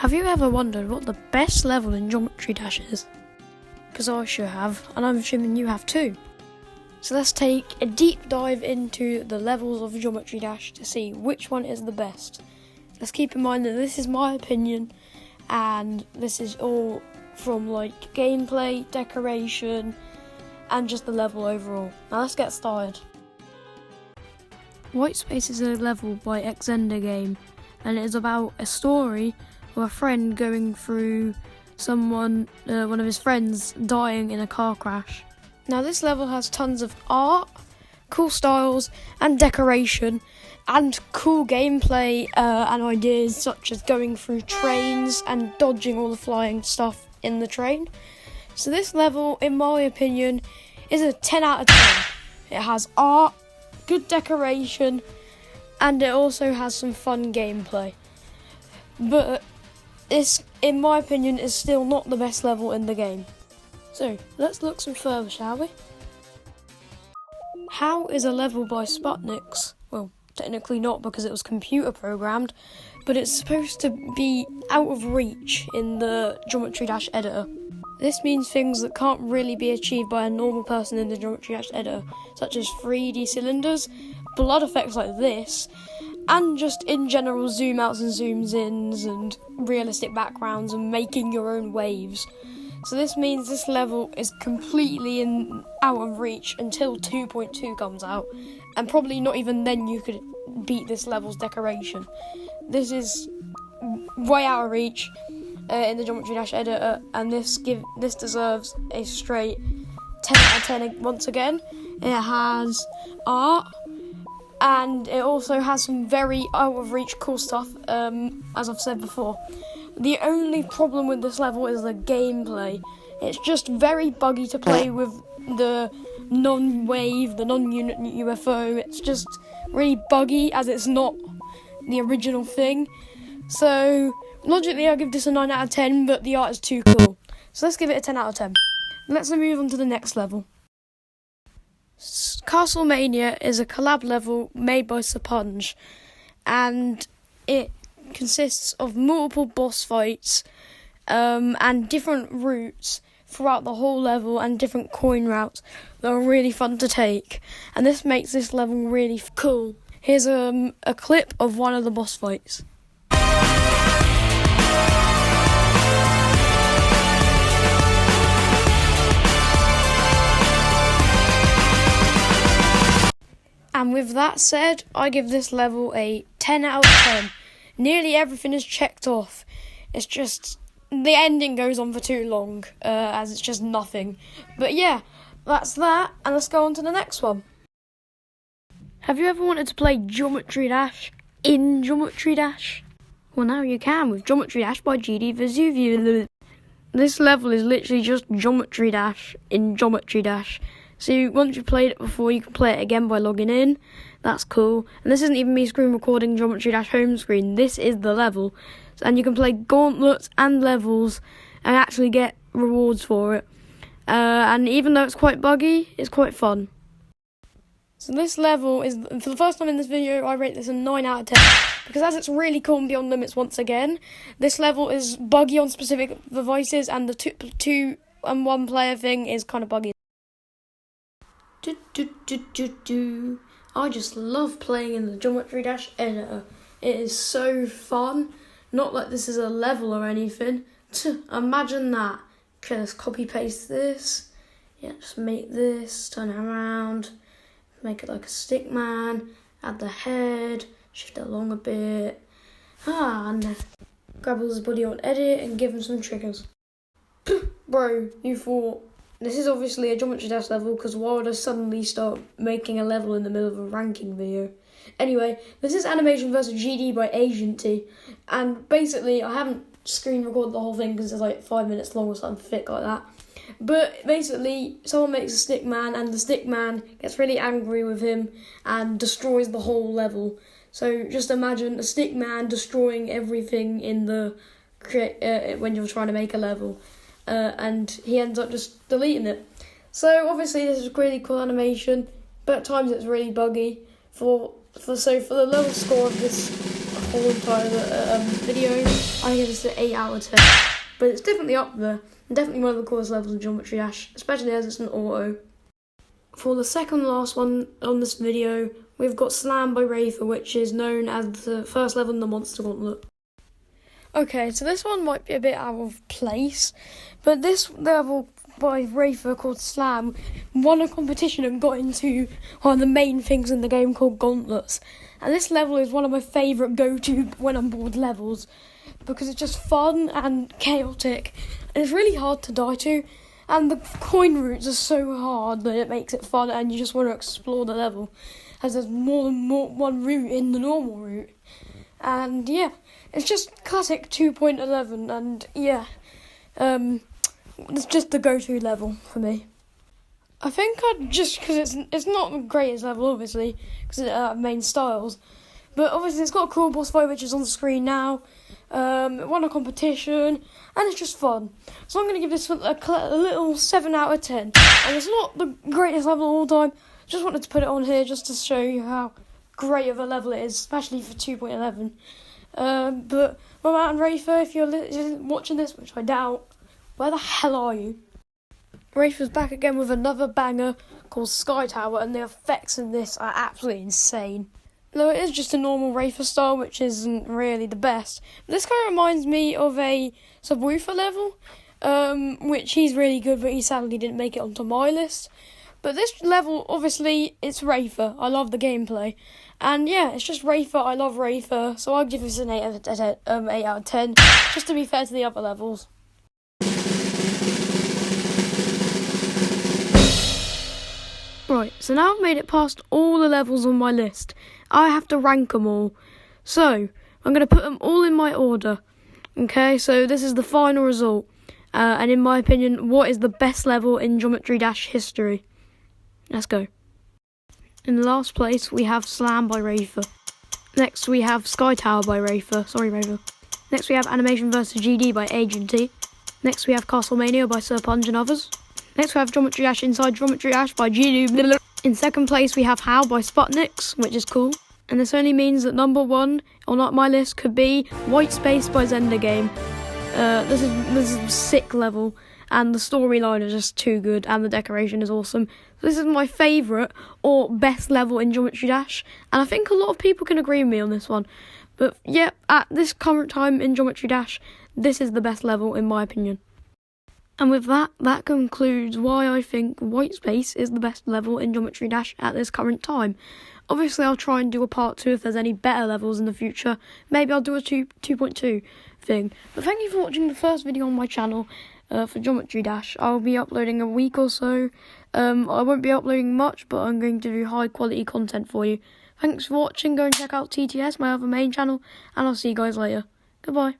Have you ever wondered what the best level in Geometry Dash is? Because I sure have, and I'm assuming you have too. So let's take a deep dive into the levels of Geometry Dash to see which one is the best. Let's keep in mind that this is my opinion, and this is all from like gameplay, decoration, and just the level overall. Now let's get started. White Space is a level by Xender Game, and it is about a story of a friend going through one of his friends dying in a car crash. Now this level has tons of art, cool styles and decoration, and cool gameplay and ideas such as going through trains and dodging all the flying stuff in the train. So this level, in my opinion, is a 10 out of 10. It has art, good decoration, and it also has some fun gameplay. But this, in my opinion, is still not the best level in the game. So, let's look some further, shall we? How is a level by Sputniks? Well, technically not because it was computer programmed, but it's supposed to be out of reach in the Geometry Dash editor. This means things that can't really be achieved by a normal person in the Geometry Dash editor, such as 3D cylinders, blood effects like this, and just in general zoom outs and zooms ins and realistic backgrounds and making your own waves. So this means this level is completely out of reach until 2.2 comes out, and probably not even then you could beat this level's decoration. This is way out of reach in the Geometry Dash editor, and this deserves a straight 10 out of 10 once again. It has art, and it also has some very out of reach cool stuff, as I've said before. The only problem with this level is the gameplay. It's just very buggy to play with the non-wave, the non-unit UFO. It's just really buggy as it's not the original thing. So logically I'll give this a 9 out of 10, but the art is too cool. So let's give it a 10 out of 10. Let's move on to the next level. Castlemania is a collab level made by Sponge, and it consists of multiple boss fights and different routes throughout the whole level, and different coin routes that are really fun to take, and this makes this level really cool. Here's a clip of one of the boss fights. And with that said, I give this level a 10 out of 10. Nearly everything is checked off. It's just the ending goes on for too long, as it's just nothing. But yeah, that's that, and let's go on to the next one. Have you ever wanted to play Geometry Dash in Geometry Dash? Well, now you can with Geometry Dash by GD Vesuvio. This level is literally just Geometry Dash in Geometry Dash. So once you've played it before, you can play it again by logging in. That's cool. And this isn't even me screen recording Geometry Dash home screen. This is the level. And you can play gauntlets and levels and actually get rewards for it. And even though it's quite buggy, it's quite fun. So this level is, for the first time in this video, I rate this a 9 out of 10. Because as it's really cool and beyond limits once again, this level is buggy on specific devices, and the two and one player thing is kind of buggy. I just love playing in the Geometry Dash editor. It is so fun. Not like this is a level or anything. Imagine that. Okay, let's copy paste this. Yeah, just make this, turn it around, make it like a stick man, add the head, shift it along a bit. And then grab all his body on edit and give him some triggers. Bro, you thought this is obviously a Geometry Dash level, because why would I suddenly start making a level in the middle of a ranking video? Anyway, this is Animation vs GD by Agenty, and basically I haven't screen recorded the whole thing because it's like 5 minutes long or something thick like that. But basically, someone makes a stick man, and the stick man gets really angry with him and destroys the whole level. So just imagine a stick man destroying everything in the when you're trying to make a level. And he ends up just deleting it. So obviously this is really cool animation, but at times it's really buggy. For the level score of this whole entire video. I give this an 8 out of 10. But it's definitely up there. Definitely one of the coolest levels of Geometry Dash, especially as it's an auto. For the second last one on this video, we've got Slam by Rafer, which is known as the first level in the Monster Gauntlet. Okay, so this one might be a bit out of place, but this level by Rafer called Slam won a competition and got into one of the main things in the game called Gauntlets. And this level is one of my favourite go-to when I'm bored levels, because it's just fun and chaotic, and it's really hard to die to, and the coin routes are so hard that it makes it fun and you just want to explore the level, as there's more than one route in the normal route. And yeah, it's just classic 2.11, and yeah, it's just the go-to level for me. I think I'd just, because it's not the greatest level, obviously, because it's main styles, but obviously it's got a cool boss fight which is on the screen now. It won a competition, and it's just fun. So I'm going to give this a little 7 out of 10. And it's not the greatest level of all time. Just wanted to put it on here just to show you how great of a level it is, especially for 2.11. But my man Rafer, if you're watching this, which I doubt, where the hell are you? Rafer's back again with another banger called Sky Tower, and the effects in this are absolutely insane. Though it is just a normal Rafer style, which isn't really the best. This kind of reminds me of a Subwoofer level, which he's really good, but he sadly didn't make it onto my list. But this level, obviously, it's Rafer. I love the gameplay. And yeah, it's just Rafer. I love Rafer. So I'll give this an 8 out of 10, just to be fair to the other levels. Right, so now I've made it past all the levels on my list. I have to rank them all. So, I'm going to put them all in my order. Okay, so this is the final result. And in my opinion, what is the best level in Geometry Dash history? Let's go. In last place, we have Slam by Rafer. Next, we have Sky Tower by Rafer. Sorry, Rafer. Next, we have Animation vs. GD by Agenty. Next, we have Castlemania by Sir Punch and others. Next, we have Geometry Dash Inside Geometry Dash by GD. In second place, we have How by Sputniks, which is cool. And this only means that number one on my list could be White Space by Zendagame. This is a sick level, and the storyline is just too good, and the decoration is awesome. This is my favourite or best level in Geometry Dash, and I think a lot of people can agree with me on this one. But yeah, at this current time in Geometry Dash, this is the best level in my opinion. And with that concludes why I think White Space is the best level in Geometry Dash at this current time. Obviously, I'll try and do a part 2 if there's any better levels in the future. Maybe I'll do a 2.2 thing. But thank you for watching the first video on my channel for Geometry Dash. I'll be uploading a week or so. I won't be uploading much, but I'm going to do high quality content for you. Thanks for watching. Go and check out TTS, my other main channel, and I'll see you guys later. Goodbye.